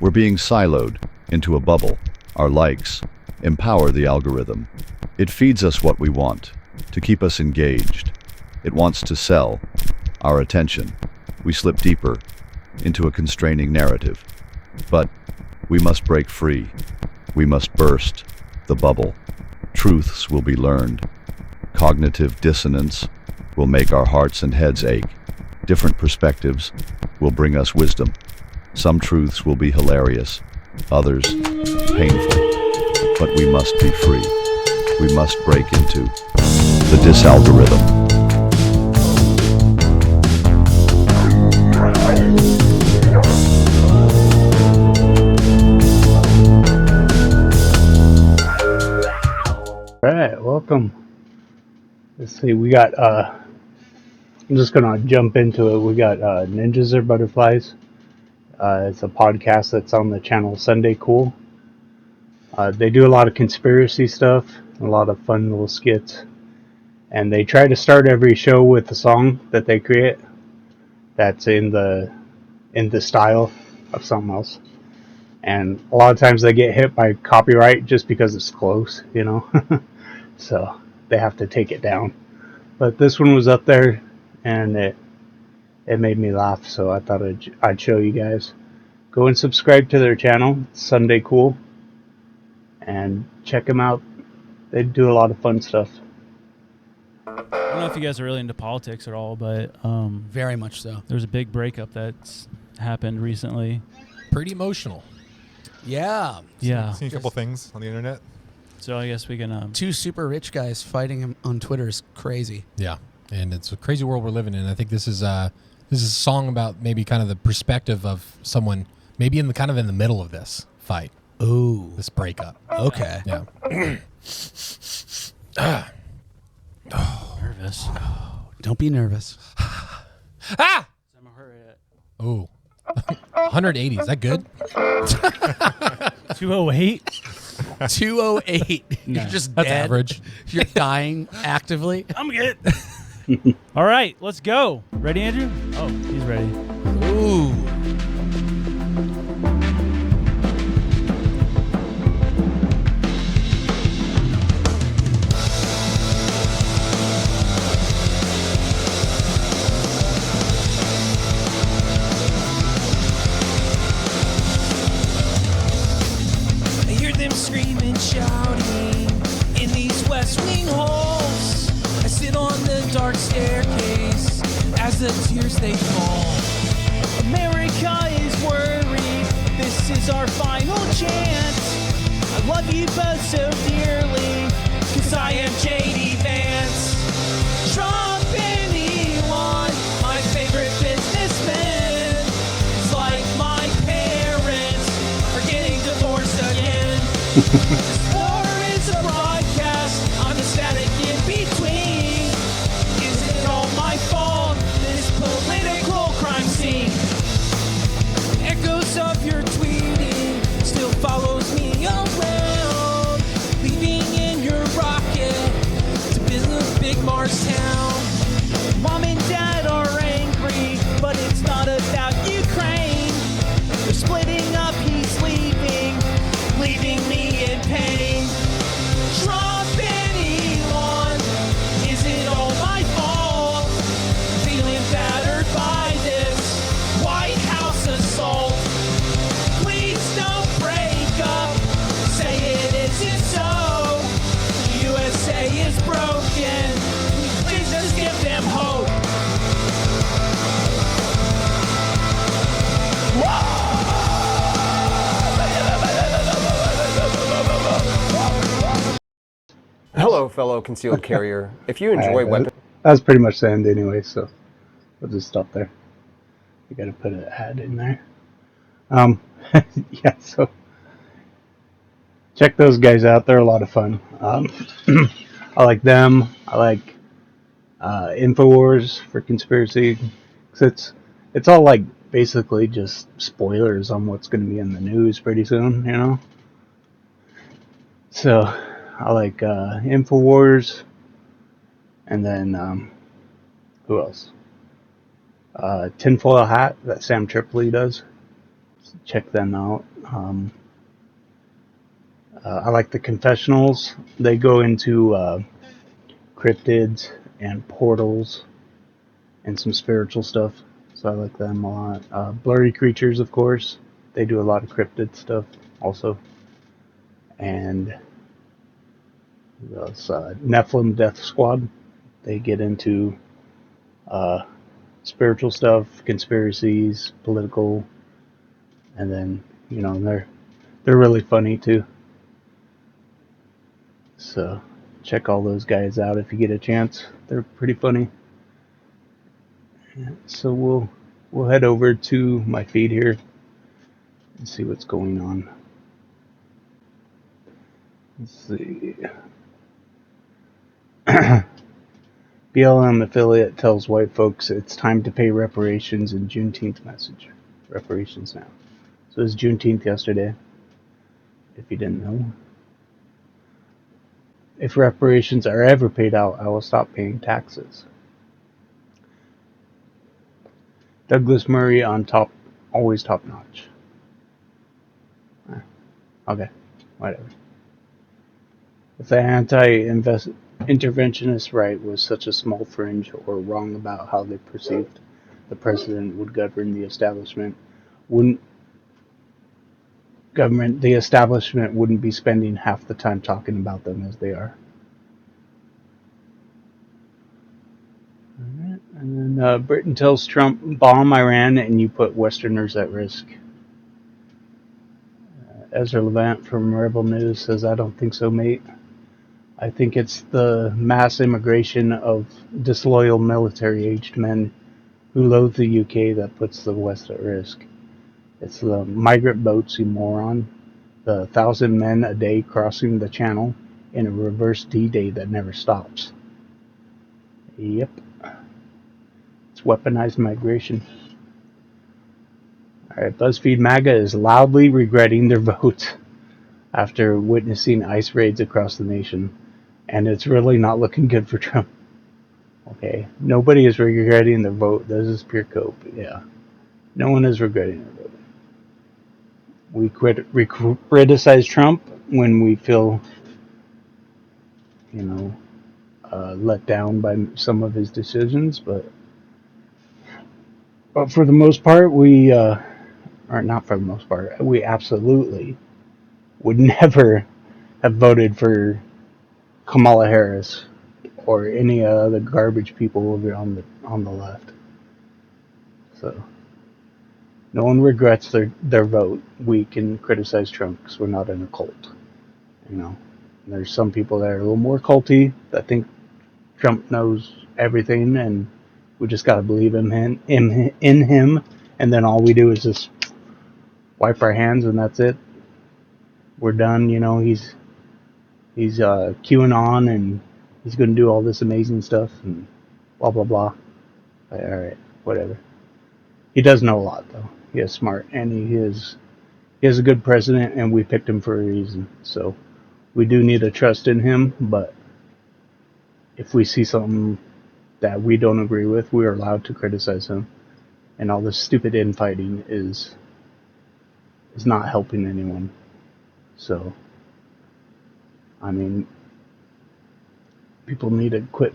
We're being siloed into a bubble. Our likes empower the algorithm. It feeds us what we want, to keep us engaged. It wants to sell our attention. We slip deeper into a constraining narrative. But we must break free. We must burst the bubble. Truths will be learned. Cognitive dissonance will make our hearts and heads ache. Different perspectives will bring us wisdom. Some truths will be hilarious, others painful. But we must be free. We must break into the DisAlgorithm. All right, welcome. Let's see, we got, I'm just going to jump into it. We got Ninjas Are Butterflies. It's a podcast that's on the channel Sunday Cool. They do a lot of conspiracy stuff, a lot of fun little skits. And they try to start every show with a song that they create that's in the style of something else. And a lot of times they get hit by copyright just because it's close, you know. So they have to take it down. But this one was up there, and it made me laugh, so I thought I'd show you guys. Go and subscribe to their channel, Sunday Cool, and check them out. They do a lot of fun stuff. I don't know if you guys are really into politics at all, but very much so. There's a big breakup that's happened recently. Pretty emotional. Yeah. Yeah. Seen a couple things on the internet. So I guess we can... Two super rich guys fighting on Twitter is crazy. Yeah, and it's a crazy world we're living in. I think this is a song about maybe kind of the perspective of someone maybe in the middle of this fight. Ooh. This breakup. Okay. Yeah. nervous. Don't be nervous. Ah! Oh. 180. Is that good? 208? 208. No, You're just that's dead. average. You're dying actively. I'm good. All right, let's go. Ready, Andrew? Oh, he's ready. Ooh. Screaming, shouting in these West Wing halls. I sit on the dark staircase as the tears they fall. America is worried, this is our final chance. I love you both so dearly, cause I am J.D. Vance. Trump and Elon, my favorite businessmen. It's like my parents are getting divorced again. This war is a broadcast, I'm ecstatic in between. Is it all my fault, this political crime scene? Echoes of your tweeting still follows me around. Leaving in your rocket to business Big Marstown. Mom and Dad are angry, but it's not about Ukraine. They're splitting up, he's leaving me in pain. Trump and Elon, is it all my fault? Feeling battered by this White House assault. Please don't break up, say it isn't so. The USA is broken, please just give them hope. Hello, fellow concealed carrier. If you enjoy weapons... That was pretty much the end anyway, so we'll just stop there. You gotta put an ad in there. Yeah, so check those guys out. They're a lot of fun. I like them. I like InfoWars for conspiracy. It's all like basically just spoilers on what's going to be in the news pretty soon, you know? So I like InfoWars, and then who else? Tinfoil Hat that Sam Tripoli does. check them out. I like the confessionals. They go into cryptids and portals and some spiritual stuff. So I like them a lot. Blurry Creatures, of course. They do a lot of cryptid stuff also. And Nephilim Death Squad. They get into spiritual stuff, conspiracies, political, and then they're really funny too. So check all those guys out if you get a chance. They're pretty funny. So we'll head over to my feed here and see what's going on. Let's see. BLM affiliate tells white folks it's time to pay reparations in Juneteenth message. Reparations now. So it was Juneteenth yesterday, if you didn't know. If reparations are ever paid out, I will stop paying taxes. Douglas Murray on top, always top notch. Okay, whatever. If the anti-interventionist right was such a small fringe or wrong about how they perceived the president would govern the establishment, the establishment wouldn't be spending half the time talking about them as they are. Alright, and then Britain tells Trump, bomb Iran and you put Westerners at risk. Ezra Levant from Rebel News says, I don't think so, mate. I think it's the mass immigration of disloyal military-aged men who loathe the UK that puts the West at risk. It's the migrant boats, you moron. The 1,000 men a day crossing the channel in a reverse D-Day that never stops. Yep. It's weaponized migration. Alright, BuzzFeed MAGA is loudly regretting their vote after witnessing ICE raids across the nation. And it's really not looking good for Trump. Okay, nobody is regretting their vote. This is pure cope. Yeah, no one is regretting their vote. We criticize Trump when we feel, let down by some of his decisions, but for the most part, we absolutely would never have voted for Kamala Harris or any other garbage people over on the left. So no one regrets their vote. We can criticize Trump because we're not in a cult. There's some people that are a little more culty that think Trump knows everything, and we just gotta believe in him. And then all we do is just wipe our hands, and that's it. We're done. He's QAnon, and he's going to do all this amazing stuff, and blah, blah, blah. All right, whatever. He does know a lot, though. He is smart, and he is a good president, and we picked him for a reason. So we do need to trust in him, but if we see something that we don't agree with, we are allowed to criticize him. And all this stupid infighting is not helping anyone. So people need to quit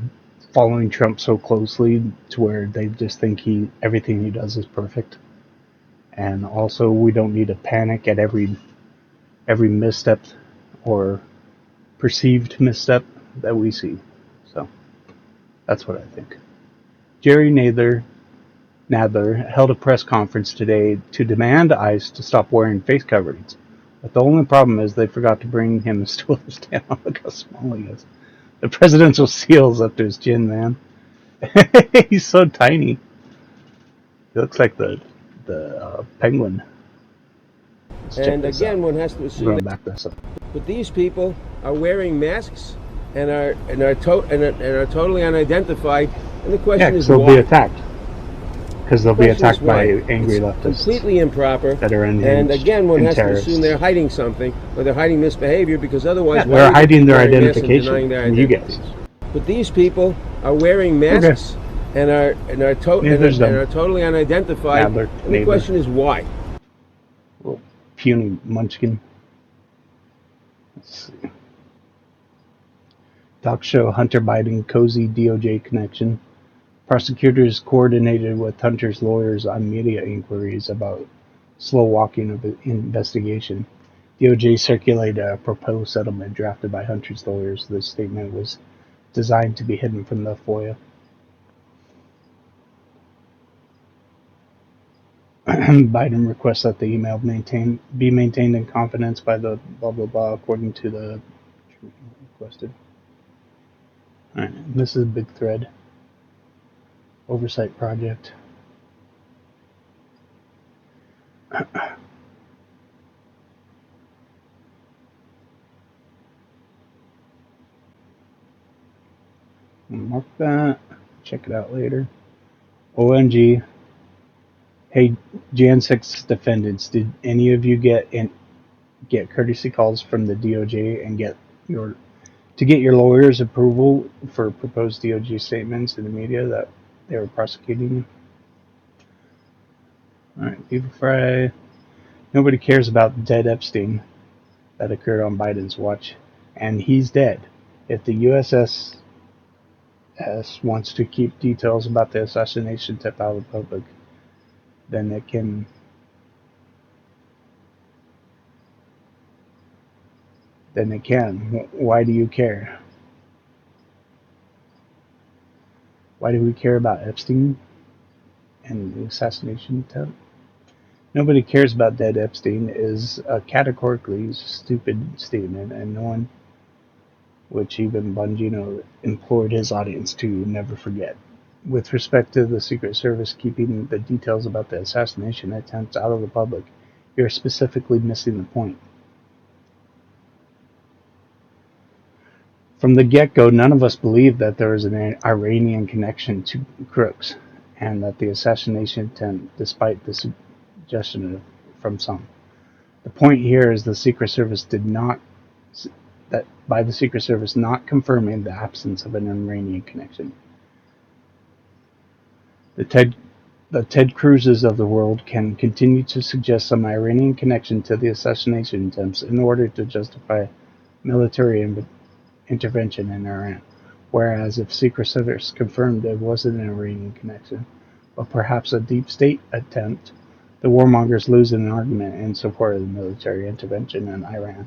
following Trump so closely to where they just think everything he does is perfect. And also, we don't need to panic at every misstep or perceived misstep that we see. So that's what I think. Jerry Nadler held a press conference today to demand ICE to stop wearing face coverings. But the only problem is they forgot to bring him a stool to stand on. Look how small he is. The presidential seal's up to his chin, man. He's so tiny. He looks like the penguin. And again, one has to assume that these people are wearing masks and are totally unidentified. And the question is they'll why? be attacked. Because they'll be attacked by angry leftists. Completely improper. That are unhinged and again, one has terrorists. to assume they're hiding something, or they're hiding misbehavior, because otherwise, they're hiding their identification from you guys. But these people are wearing masks and are totally unidentified. And the question is why. Little puny munchkin. Let's see. Talk show Hunter Biden cozy DOJ connection. Prosecutors coordinated with Hunter's lawyers on media inquiries about slow walking of the investigation. DOJ circulated a proposed settlement drafted by Hunter's lawyers. The statement was designed to be hidden from the FOIA. Biden requests that the email be maintained in confidence by the blah blah blah according to the requested. Alright, this is a big thread. Oversight project. Mark that. Check it out later. OMG. Hey, Jan 6 defendants, did any of you get courtesy calls from the DOJ and get your lawyers' approval for proposed DOJ statements in the media that they were prosecuting you? Alright, People Fry. Nobody cares about dead Epstein that occurred on Biden's watch, and he's dead. If the USS wants to keep details about the assassination tip out of the public, then it can. Then it can. Why do you care? Why do we care about Epstein and the assassination attempt? Nobody cares about dead Epstein is a categorically stupid statement, and no one, which even Bongino implored his audience to never forget. With respect to the Secret Service keeping the details about the assassination attempts out of the public, you're specifically missing the point. From the get-go, none of us believed that there was an Iranian connection to crooks, and that the assassination attempt, despite the suggestion from some. The point here is the Secret Service not confirming the absence of an Iranian connection. The Ted Cruzes of the world can continue to suggest some Iranian connection to the assassination attempts in order to justify military intervention in Iran, whereas if Secret Service confirmed there wasn't an Iranian connection, but perhaps a deep state attempt, the warmongers lose an argument in support of the military intervention in Iran.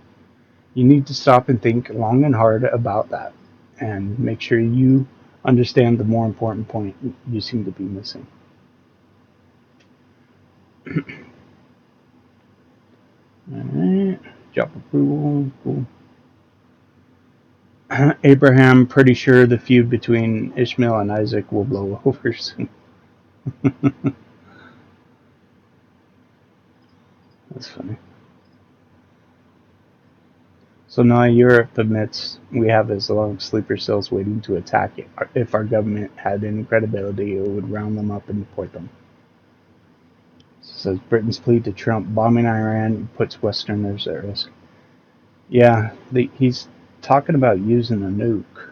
You need to stop and think long and hard about that, and make sure you understand the more important point you seem to be missing. Alright, job approval, cool. Abraham, pretty sure the feud between Ishmael and Isaac will blow over soon. That's funny. So now Europe admits we have as long sleeper cells waiting to attack it. If our government had any credibility, it would round them up and deport them. Says Britain's plea to Trump bombing Iran puts Westerners at risk. Yeah, he's talking about using a nuke,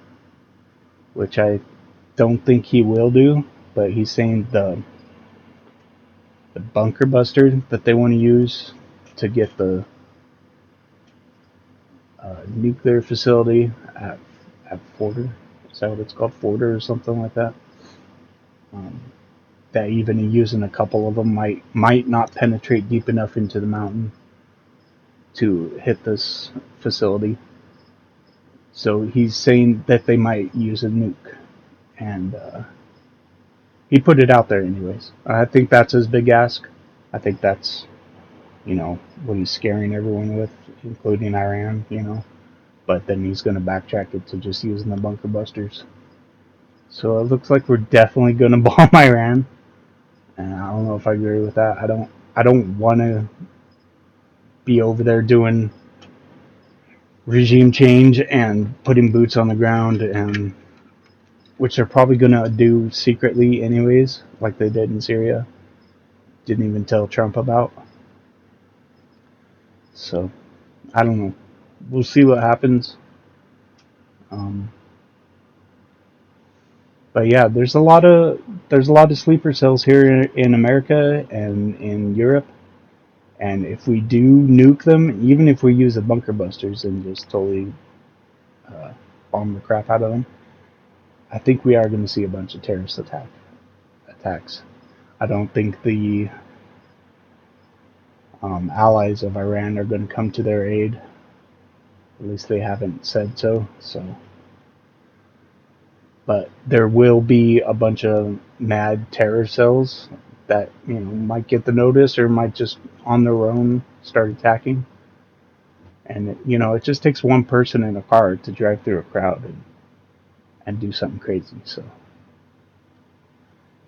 which I don't think he will do, but he's saying the bunker buster that they want to use to get the nuclear facility at Forder, is that what it's called, Forder or something like that? That even using a couple of them might not penetrate deep enough into the mountain to hit this facility. So he's saying that they might use a nuke, and he put it out there anyways. I think that's his big ask. I think that's, what he's scaring everyone with, including Iran, But then he's going to backtrack it to just using the bunker busters. So it looks like we're definitely going to bomb Iran. And I don't know if I agree with that. I don't want to be over there doing regime change and putting boots on the ground, and which they're probably going to do secretly anyways, like they did in Syria. Didn't even tell Trump about. So, I don't know. We'll see what happens. But yeah, there's a lot of sleeper cells here in America and in Europe, And if we do nuke them, even if we use the bunker busters and just totally bomb the crap out of them, I think we are going to see a bunch of terrorist attacks. I don't think the allies of Iran are going to come to their aid. At least they haven't said so. But there will be a bunch of mad terror cells that might get the notice or might just on their own start attacking. And it just takes one person in a car to drive through a crowd and do something crazy. So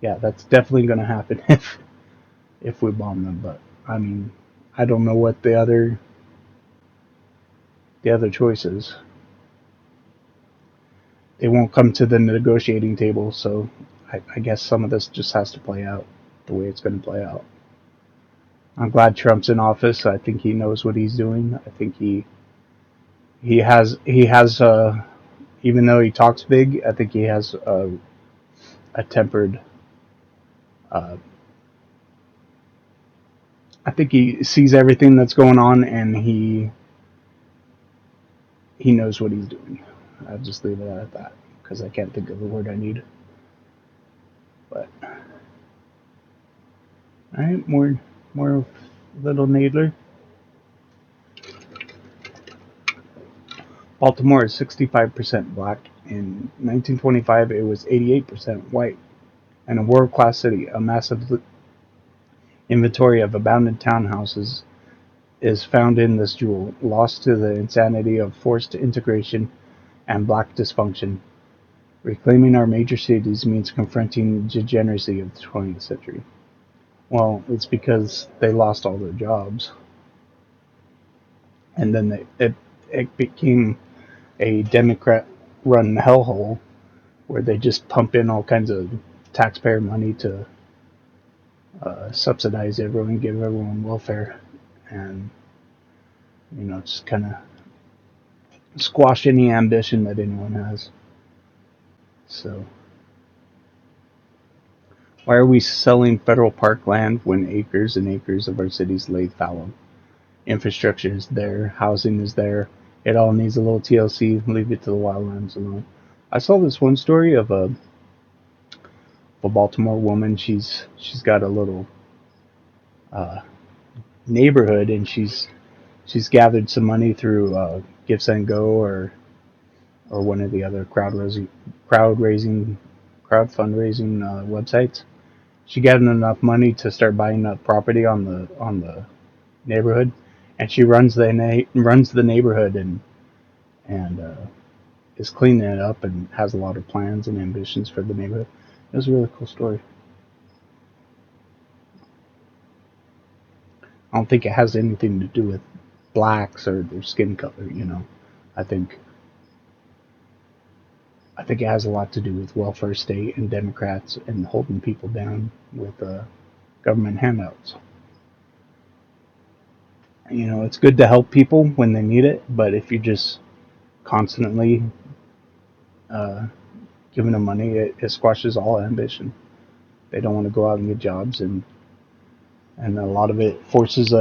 yeah, that's definitely going to happen if we bomb them. But I mean, I don't know what the other choice is. They won't come to the negotiating table, so I guess some of this just has to play out the way it's going to play out. I'm glad Trump's in office. I think he knows what he's doing. I think he has even though he talks big, I think he has a tempered. I think he sees everything that's going on, and he knows what he's doing. I'll just leave it at that because I can't think of the word I need. But all right, more little Nadler. Baltimore is 65% black. In 1925, it was 88% white. And a world-class city, a massive inventory of abandoned townhouses is found in this jewel, lost to the insanity of forced integration and black dysfunction. Reclaiming our major cities means confronting degeneracy of the 20th century. Well, it's because they lost all their jobs. And then it became a Democrat-run hellhole where they just pump in all kinds of taxpayer money to subsidize everyone, give everyone welfare, and just kind of squash any ambition that anyone has. So, why are we selling federal park land when acres and acres of our cities lay fallow? Infrastructure is there, housing is there. It all needs a little TLC. Leave it to the wildlands alone. I saw this one story of a Baltimore woman. She's got a little neighborhood, and she's gathered some money through Give and Go or one of the other crowdfunding websites. She gathered enough money to start buying up property on the neighborhood, and she runs the neighborhood and is cleaning it up and has a lot of plans and ambitions for the neighborhood. It was a really cool story. I don't think it has anything to do with blacks or their skin color. I think it has a lot to do with welfare state and Democrats and holding people down with government handouts. It's good to help people when they need it, but if you're just constantly giving them money, it squashes all ambition. They don't want to go out and get jobs, and a lot of it forces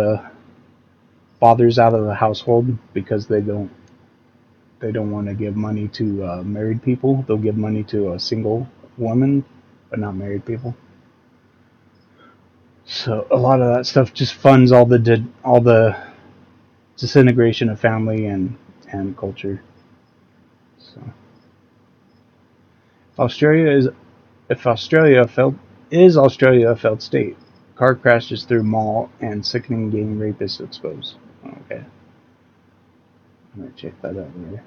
fathers out of the household because they don't want to give money to married people. They'll give money to a single woman, but not married people. So a lot of that stuff just funds all the disintegration of family and culture. So if Australia a failed state? Car crashes through mall and sickening gang rapists exposed. Okay, I'm gonna check that out later.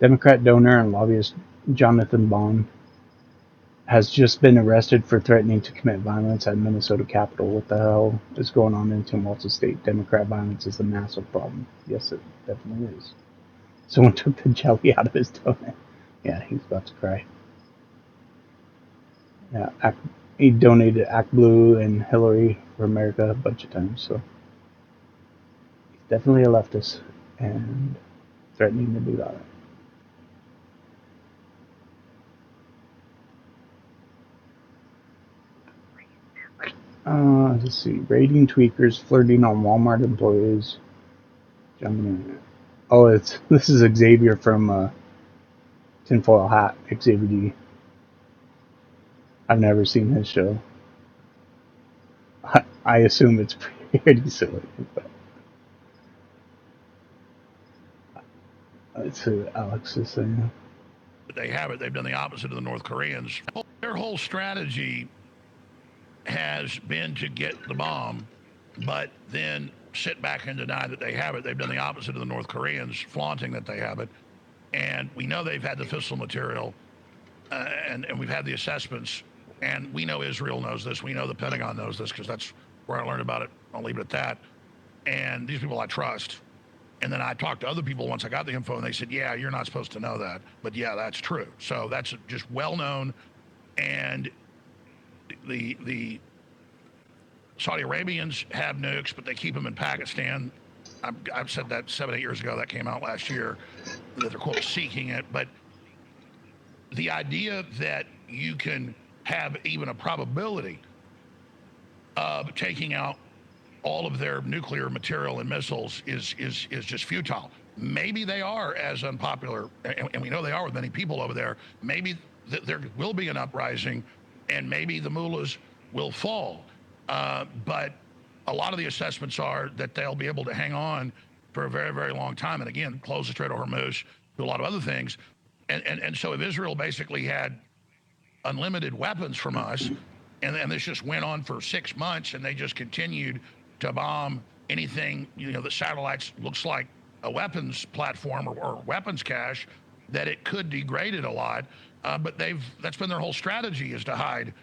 Democrat donor and lobbyist Jonathan Bond has just been arrested for threatening to commit violence at Minnesota Capitol. What the hell is going on in Tumwater State? Democrat violence is a massive problem. Yes, it definitely is. Someone took the jelly out of his donut. Yeah, he's about to cry. Yeah, he donated Act Blue and Hillary for America a bunch of times, so he's definitely a leftist and threatening to do that. Let's see. Rating tweakers flirting on Walmart employees. Jumping in. Oh, this is Xavier from Tinfoil Hat. Xavier D. I've never seen his show. I assume it's pretty silly. But let's see what Alex is saying. They have it. They've done the opposite of the North Koreans. Their whole strategy has been to get the bomb, but then sit back and deny that they have it. They've done the opposite of the North Koreans, flaunting that they have it. And we know they've had the fissile material, and we've had the assessments. And we know Israel knows this. We know the Pentagon knows this because that's where I learned about it. I'll leave it at that. And these people I trust. And then I talked to other people once I got the info, and they said, yeah, you're not supposed to know that. But yeah, that's true. So that's just well known. And the Saudi Arabians have nukes, but they keep them in Pakistan. I've said that 7-8 years ago. That came out last year, that they're, quote, seeking it. But the idea that you can have even a probability of taking out all of their nuclear material and missiles is just futile. Maybe they are as unpopular, and we know they are with many people over there. Maybe there will be an uprising, and maybe the mullahs will fall. But a lot of the assessments are that they'll be able to hang on for a very, very long time. And again, close the Strait of Hormuz, do a lot of other things. And so if Israel basically had unlimited weapons from us, and this just went on for 6 months, and they just continued to bomb anything, the satellites looks like a weapons platform or weapons cache, that it could degrade it a lot. But that's been their whole strategy, is to hide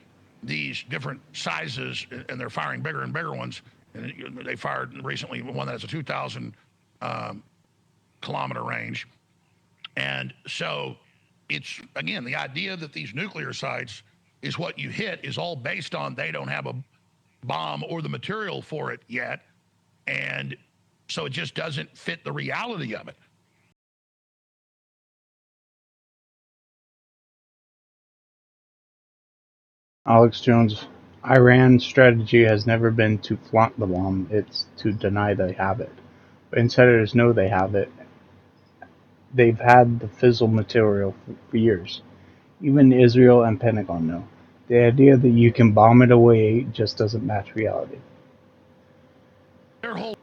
these different sizes, and they're firing bigger and bigger ones. And they fired recently one that has a 2,000 kilometer range. And so it's, again, the idea that these nuclear sites is what you hit is all based on they don't have a bomb or the material for it yet. And so it just doesn't fit the reality of it. Alex Jones, Iran's strategy has never been to flaunt the bomb, it's to deny they have it. But insiders know they have it. They've had the fissile material for years. Even Israel and Pentagon know. The idea that you can bomb it away just doesn't match reality. Their whole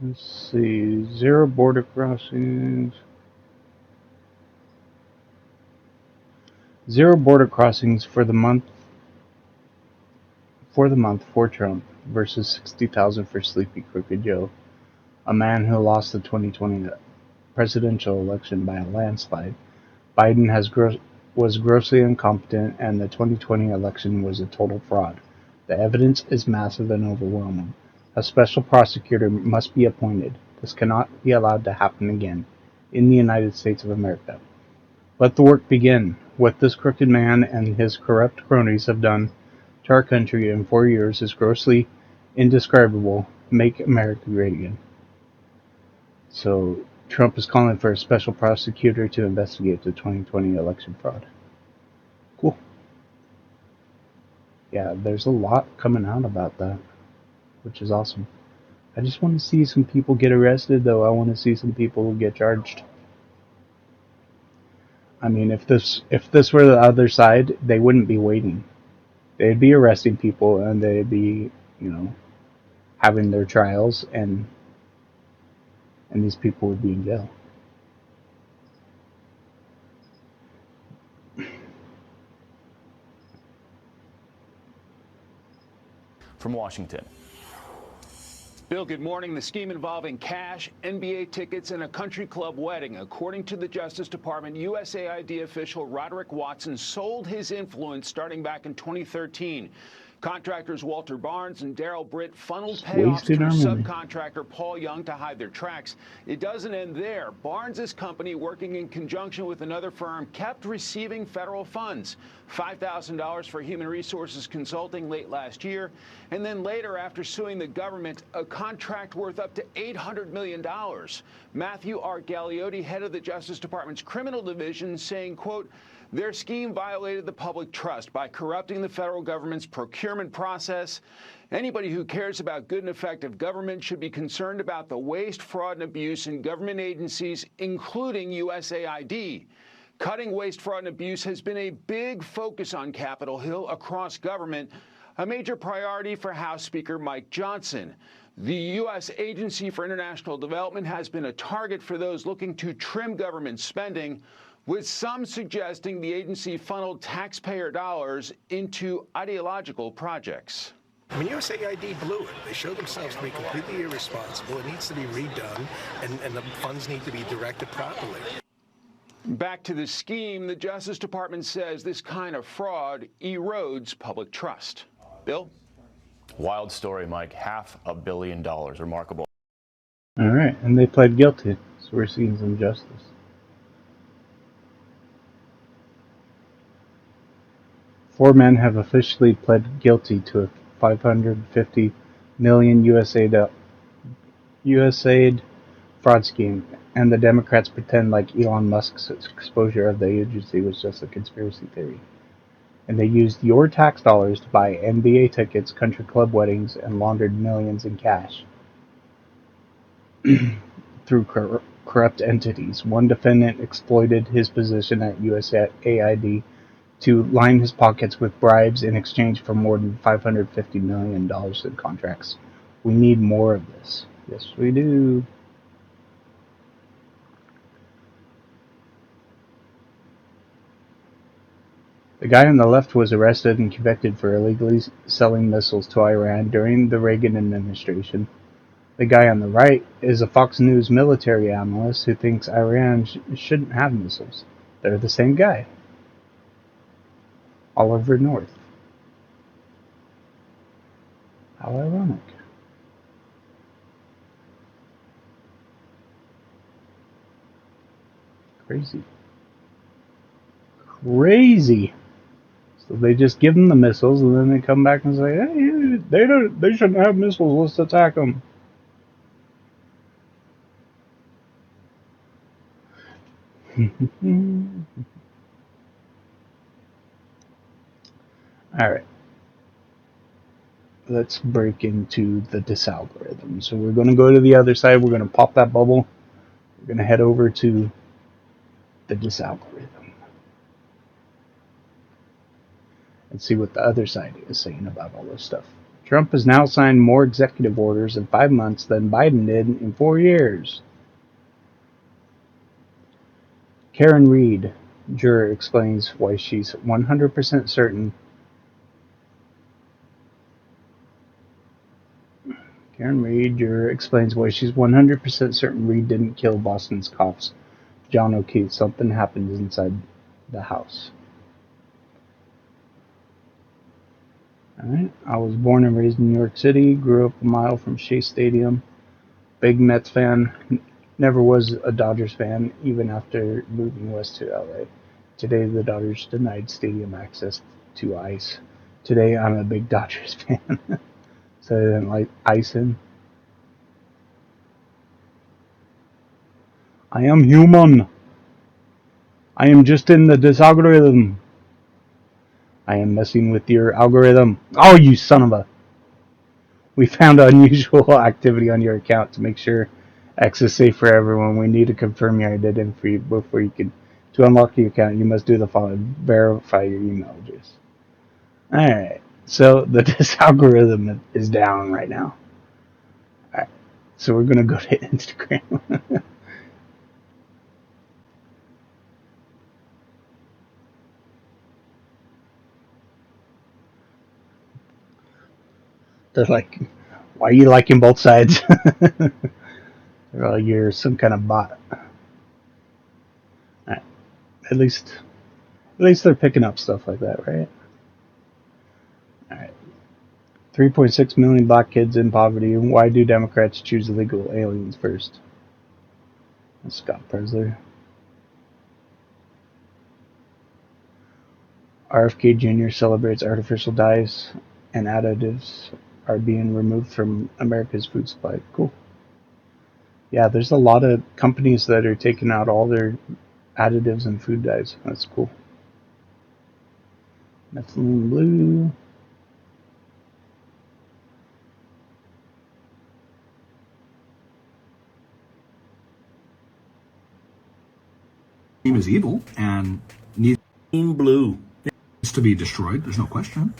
Let's see, zero border crossings. Zero border crossings for the month for Trump versus 60,000 for Sleepy Crooked Joe, a man who lost the 2020 presidential election by a landslide. Biden was grossly incompetent, and the 2020 election was a total fraud. The evidence is massive and overwhelming. A special prosecutor must be appointed. This cannot be allowed to happen again in the United States of America. Let the work begin. What this crooked man and his corrupt cronies have done to our country in 4 years is grossly indescribable. Make America great again. So Trump is calling for a special prosecutor to investigate the 2020 election fraud. Cool. Yeah, there's a lot coming out about that, which is awesome. I just want to see some people get arrested, though. I want to see some people get charged. I mean, if this were the other side, they wouldn't be waiting. They'd be arresting people, and they'd be, having their trials, and these people would be in jail. From Washington. Bill, good morning. The scheme involving cash, NBA tickets, and a country club wedding. According to the Justice Department, USAID official Roderick Watson sold his influence starting back in 2013 Contractors Walter Barnes and Daryl Britt funneled Just payoffs wasting through our money. subcontractor Paul Young to hide their tracks. It doesn't end there. Barnes' company, working in conjunction with another firm, kept receiving federal funds. $5,000 for human resources consulting late last year, and then later, after suing the government, a contract worth up to $800 million. Matthew R. Galliotti, head of the Justice Department's criminal division, saying, quote, their scheme violated the public trust by corrupting the federal government's procurement process. Anybody who cares about good and effective government should be concerned about the waste, fraud, and abuse in government agencies, including USAID. Cutting waste, fraud, and abuse has been a big focus on Capitol Hill across government, a major priority for House Speaker Mike Johnson. The U.S. Agency for International Development has been a target for those looking to trim government spending, with some suggesting the agency funneled taxpayer dollars into ideological projects. I mean, USAID blew it. They showed themselves to be completely irresponsible. It needs to be redone, and the funds need to be directed properly. Back to the scheme, the Justice Department says this kind of fraud erodes public trust. Bill? Wild story, Mike. $500 million. Remarkable. All right, and they pled guilty, so we're seeing some justice. 4 men have officially pled guilty to a $550 million USAID fraud scheme, and the Democrats pretend like Elon Musk's exposure of the agency was just a conspiracy theory. And they used your tax dollars to buy NBA tickets, country club weddings, and laundered millions in cash through corrupt entities. One defendant exploited his position at USAID to line his pockets with bribes in exchange for more than $550 million in contracts. We need more of this. Yes, we do. The guy on the left was arrested and convicted for illegally selling missiles to Iran during the Reagan administration. The guy on the right is a Fox News military analyst who thinks Iran shouldn't have missiles. They're the same guy. Oliver North. How ironic. Crazy. Crazy. So they just give them the missiles, and then they come back and say, "Hey, they shouldn't have missiles. Let's attack them." All right. Let's break into the DisAlgorithm. So we're going to go to the other side. We're going to pop that bubble. We're going to head over to the DisAlgorithm and see what the other side is saying about all this stuff. Trump has now signed more executive orders in 5 months than Biden did in 4 years. Karen Reed, juror, explains why she's 100% certain. Karen Reed, juror, explains why she's 100% certain Reed didn't kill Boston's cops. John O'Keefe, something happened inside the house. Alright, I was born and raised in New York City, grew up a mile from Shea Stadium. Big Mets fan, never was a Dodgers fan, even after moving west to LA. Today, the Dodgers denied stadium access to ice. Today, I'm a big Dodgers fan. So they didn't like ice in. I am human. I am just in the DisAlgorithm. I am messing with your algorithm. Oh, you son of a... We found unusual activity on your account to make sure X is safe for everyone. We need to confirm your identity before you can... To unlock your account, you must do the following. Verify your email address. Alright. So the DisAlgorithm is down right now. Alright. So we're going to go to Instagram. They're like, why are you liking both sides? They're like, you're some kind of bot. Right. At least they're picking up stuff like that, right? Alright. 3.6 million black kids in poverty. Why do Democrats choose illegal aliens first? That's Scott Presler. RFK Jr. celebrates artificial dyes and additives are being removed from America's food supply. Cool. Yeah, there's a lot of companies that are taking out all their additives and food dyes. That's cool. Methylene blue. Is evil and needs blue to be destroyed. There's no question.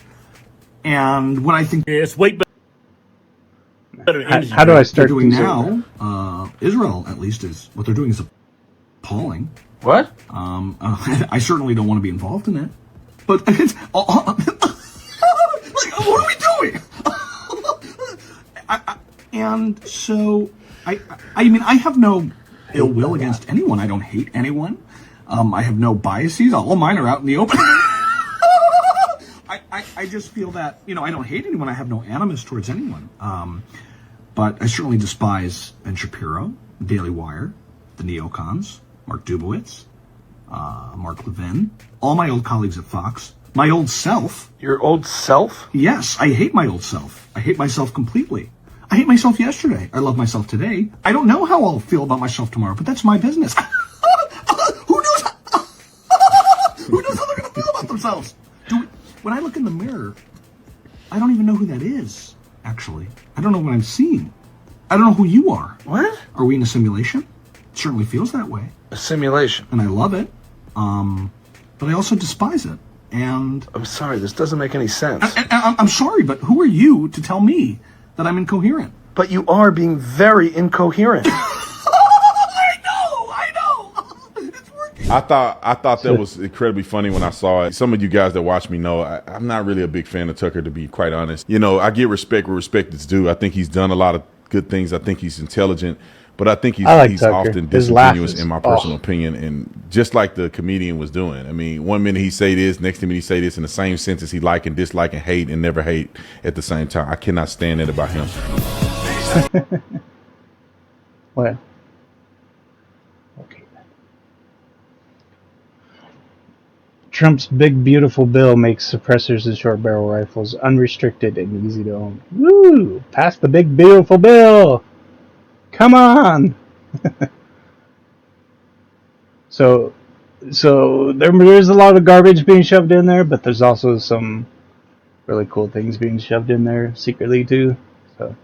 And what I think is way better. How do I start doing these now? Israel, at least, is what they're doing is appalling. What? I certainly don't want to be involved in it. But it's, like, what are we doing? And so I mean, I have no ill will against anyone. I don't hate anyone. I have no biases. All mine are out in the open. I just feel that, you know, I don't hate anyone. I have no animus towards anyone. But I certainly despise Ben Shapiro, Daily Wire, the neocons, Mark Dubowitz, Mark Levin, all my old colleagues at Fox, my old self. Your old self? Yes, I hate my old self. I hate myself completely. I hate myself yesterday. I love myself today. I don't know how I'll feel about myself tomorrow, but that's my business. Who knows? Who knows how they're going to feel about themselves? When I look in the mirror, I don't even know who that is, actually. I don't know what I'm seeing. I don't know who you are. What? Are we in a simulation? It certainly feels that way. A simulation? And I love it. But I also despise it. And I'm sorry, this doesn't make any sense. I'm sorry, but who are you to tell me that I'm incoherent? But you are being very incoherent. I thought that was incredibly funny when I saw it. Some of you guys that watch me know I'm not really a big fan of Tucker, to be quite honest. You know, I give respect where respect is due. I think he's done a lot of good things. I think he's intelligent, but I think he's often disingenuous in my personal opinion. And just like the comedian was doing, I mean, one minute he say this, next minute he say this in the same sentence. He like and dislike and hate and never hate at the same time. I cannot stand that about him. What? Trump's big beautiful bill makes suppressors and short barrel rifles unrestricted and easy to own. Woo! Pass the big beautiful bill! Come on! So there's a lot of garbage being shoved in there, but there's also some really cool things being shoved in there secretly too. So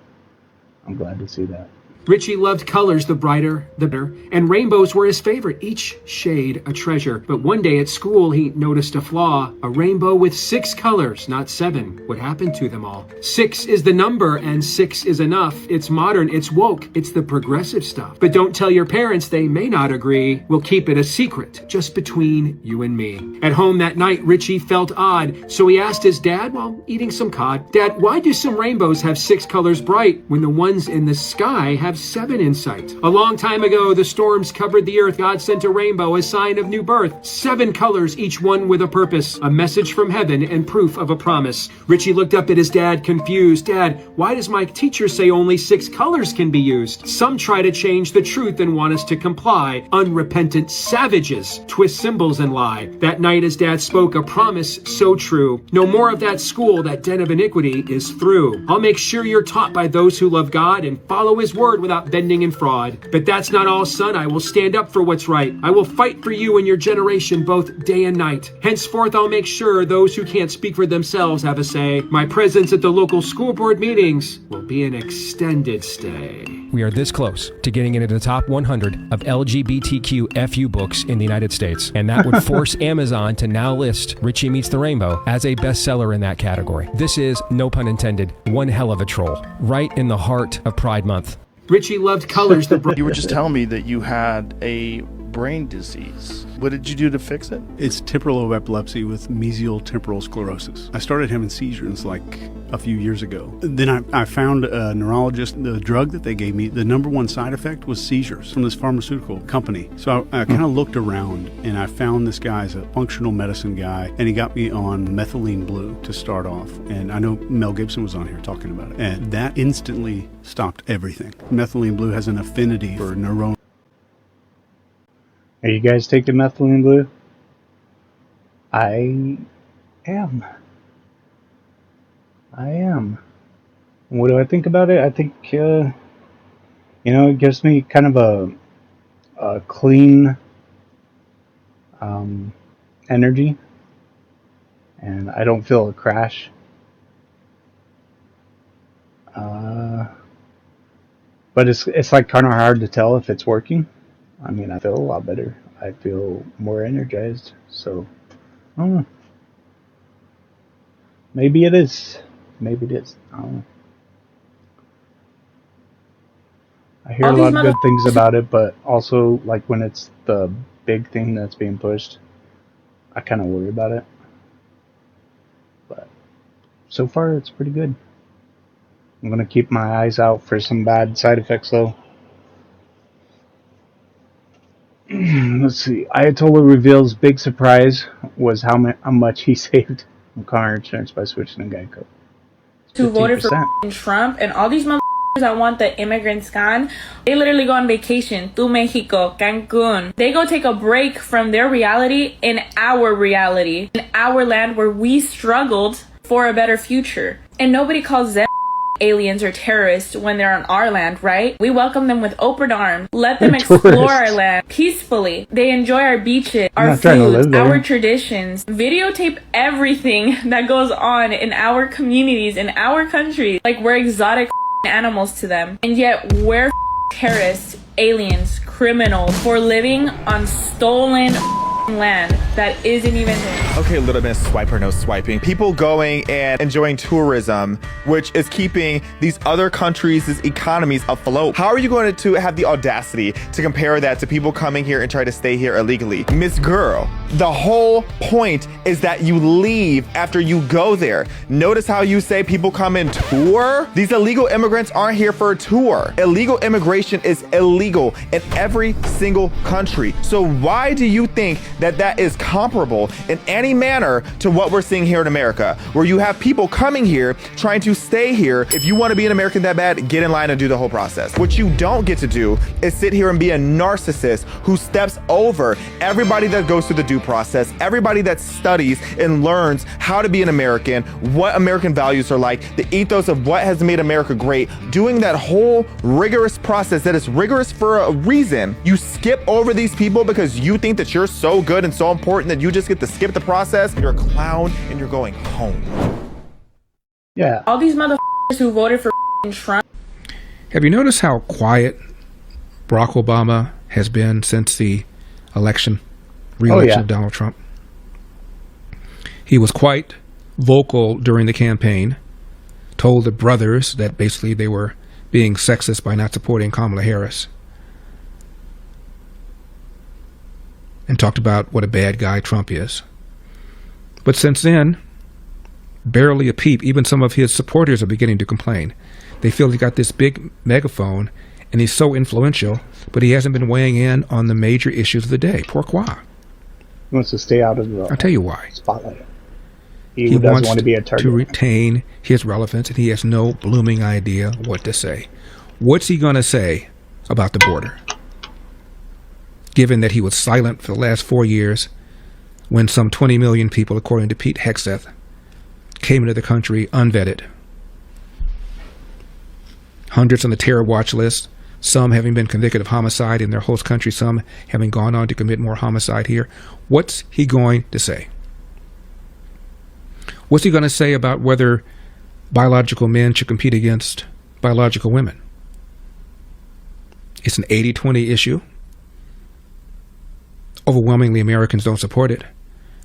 I'm glad to see that. Richie loved colors, the brighter, the better, and rainbows were his favorite, each shade a treasure. But one day at school, he noticed a flaw, a rainbow with 6 colors, not 7. What happened to them all? 6 is the number, and 6 is enough. It's modern, it's woke, it's the progressive stuff. But don't tell your parents, they may not agree. We'll keep it a secret, just between you and me. At home that night, Richie felt odd, so he asked his dad while eating some cod, "Dad, why do some rainbows have 6 colors bright when the ones in the sky have 7 in sight?" A long time ago, the storms covered the earth. God sent a rainbow, a sign of new birth. 7 colors, each one with a purpose, a message from heaven and proof of a promise. Richie looked up at his dad, confused. "Dad, why does my teacher say only 6 colors can be used? Some try to change the truth and want us to comply. Unrepentant savages twist symbols and lie." That night, his dad spoke a promise so true. "No more of that school, that den of iniquity is through. I'll make sure you're taught by those who love God and follow his word without bending and fraud. But that's not all, son. I will stand up for what's right. I will fight for you and your generation both day and night. Henceforth, I'll make sure those who can't speak for themselves have a say. My presence at the local school board meetings will be an extended stay." We are this close to getting into the top 100 of LGBTQ FU books in the United States, and that would force Amazon to now list Richie Meets the Rainbow as a bestseller in that category. This is, no pun intended, one hell of a troll, right in the heart of Pride Month. Richie loved colors. You were just telling me that you had a brain disease. What did you do to fix it? It's temporal lobe epilepsy with mesial temporal sclerosis. I started having seizures like a few years ago. Then I found a neurologist. The drug that they gave me, the number one side effect was seizures from this pharmaceutical company. So I kind of looked around and I found this guy as a functional medicine guy, and he got me on methylene blue to start off. And I know Mel Gibson was on here talking about it. And that instantly stopped everything. Methylene blue has an affinity for neuron. Are you guys taking methylene blue? I am. What do I think about it? I think, it gives me kind of a clean energy, and I don't feel a crash. But it's like kind of hard to tell if it's working. I mean, I feel a lot better. I feel more energized. So, I don't know. Maybe it is. Maybe it is. I don't know. I hear a lot of good things about it, but also, like, when it's the big thing that's being pushed, I kind of worry about it. But so far, it's pretty good. I'm going to keep my eyes out for some bad side effects, though. Let's see. Ayatollah reveals big surprise was how much he saved on car insurance by switching to Geico. Who voted for Trump, and all these motherfuckers that want the immigrants gone, they literally go on vacation to Mexico, Cancun. They go take a break from their reality in our reality, in our land where we struggled for a better future. And nobody calls them aliens or terrorists when they're on our land, right? We welcome them with open arms. Let them explore our land peacefully. They enjoy our beaches, our foods, our traditions. Videotape everything that goes on in our communities, in our country. Like we're exotic animals to them. And yet we're terrorists, aliens, criminals for living on stolen land that isn't even there. Okay, little bit of swipe or no swiping. People going and enjoying tourism, which is keeping these other countries' economies afloat. How are you going to have the audacity to compare that to people coming here and try to stay here illegally? Miss Girl, the whole point is that you leave after you go there. Notice how you say people come in tour? These illegal immigrants aren't here for a tour. Illegal immigration is illegal in every single country. So why do you think that is comparable in any manner to what we're seeing here in America, where you have people coming here trying to stay here? If you want to be an American that bad, get in line and do the whole process. What you don't get to do is sit here and be a narcissist who steps over everybody that goes through the due process, everybody that studies and learns how to be an American, what American values are like, the ethos of what has made America great, doing that whole rigorous process that is rigorous for a reason. You skip over these people because you think that you're so good and so important that you just get to skip the process. You're a clown and you're going home. Yeah. All these motherfuckers who voted for Trump. Have you noticed how quiet Barack Obama has been since the re-election of Donald Trump? He was quite vocal during the campaign, told the brothers that basically they were being sexist by not supporting Kamala Harris, and talked about what a bad guy Trump is. But since then, barely a peep. Even some of his supporters are beginning to complain. They feel he got this big megaphone and he's so influential, but he hasn't been weighing in on the major issues of the day. Pourquoi? He wants to stay out of the I'll tell you why. spotlight. He doesn't want to be a target. To retain his relevance, and he has no blooming idea what to say. What's he going to say about the border? Given that he was silent for the last 4 years when some 20 million people, according to Pete Hegseth, came into the country unvetted. Hundreds on the terror watch list, some having been convicted of homicide in their host country, some having gone on to commit more homicide here. What's he going to say? What's he going to say about whether biological men should compete against biological women? It's an 80-20 issue. Overwhelmingly, Americans don't support it.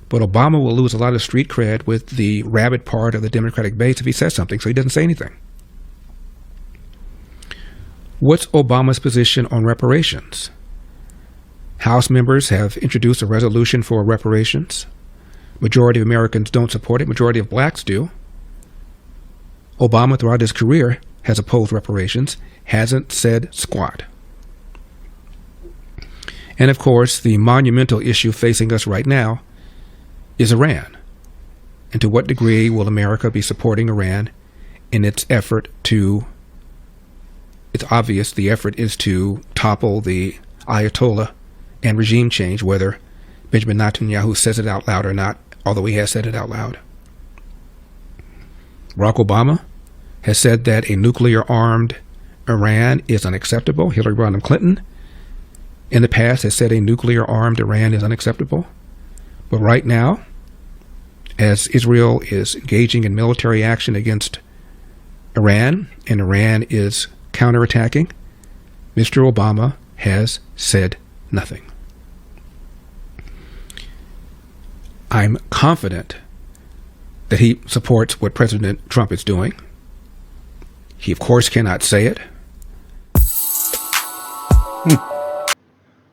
But Obama will lose a lot of street cred with the rabid part of the Democratic base if he says something, so he doesn't say anything. What's Obama's position on reparations? House members have introduced a resolution for reparations. Majority of Americans don't support it. Majority of blacks do. Obama, throughout his career, has opposed reparations, hasn't said squat. And of course, the monumental issue facing us right now is Iran. And to what degree will America be supporting Iran in its effort to, it's obvious the effort is to topple the Ayatollah and regime change, whether Benjamin Netanyahu says it out loud or not, although he has said it out loud. Barack Obama has said that a nuclear-armed Iran is unacceptable. Hillary Rodham Clinton in the past has said a nuclear-armed Iran is unacceptable. But right now, as Israel is engaging in military action against Iran, and Iran is counterattacking, Mr. Obama has said nothing. I'm confident that he supports what President Trump is doing. He, of course, cannot say it.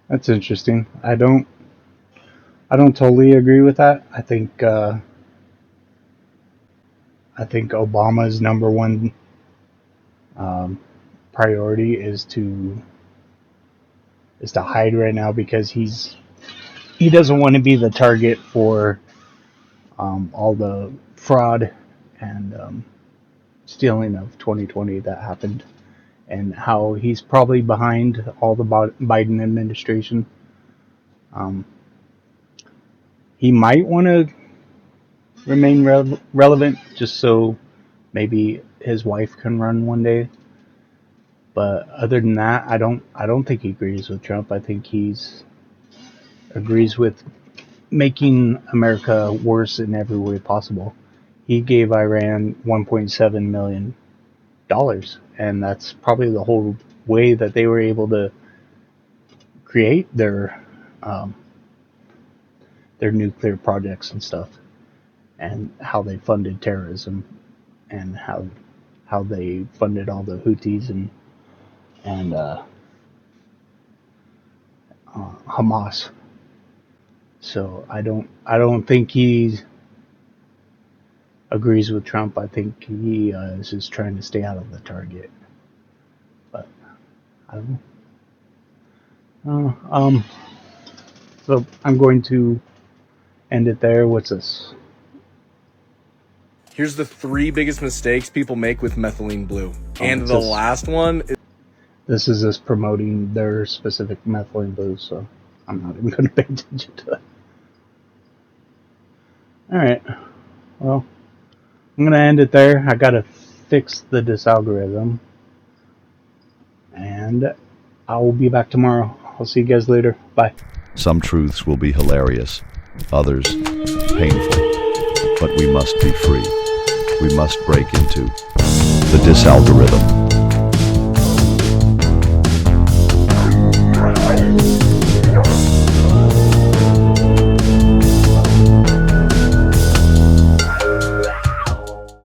That's interesting. I don't totally agree with that. I think Obama's number one priority is to hide right now, because he doesn't want to be the target for all the fraud and stealing of 2020 that happened, and how he's probably behind all the Biden administration. He might want to remain relevant just so maybe his wife can run one day. But other than that, I don't think he agrees with Trump. I think he's agrees with making America worse in every way possible. He gave Iran $1.7 million, and that's probably the whole way that they were able to create their nuclear projects and stuff, and how they funded terrorism, and how they funded all the Houthis and Hamas. So I don't think he agrees with Trump. I think he is just trying to stay out of the target. But I don't know. So I'm going to end it there. What's this? Here's the 3 biggest mistakes people make with methylene blue. And the last one is... This is us promoting their specific methylene blue, so I'm not even going to pay attention to it. Alright. Well, I'm going to end it there. I got to fix the DisAlgorithm. And I will be back tomorrow. I'll see you guys later. Bye. Some truths will be hilarious, others painful. But we must be free. We must break into the DisAlgorithm.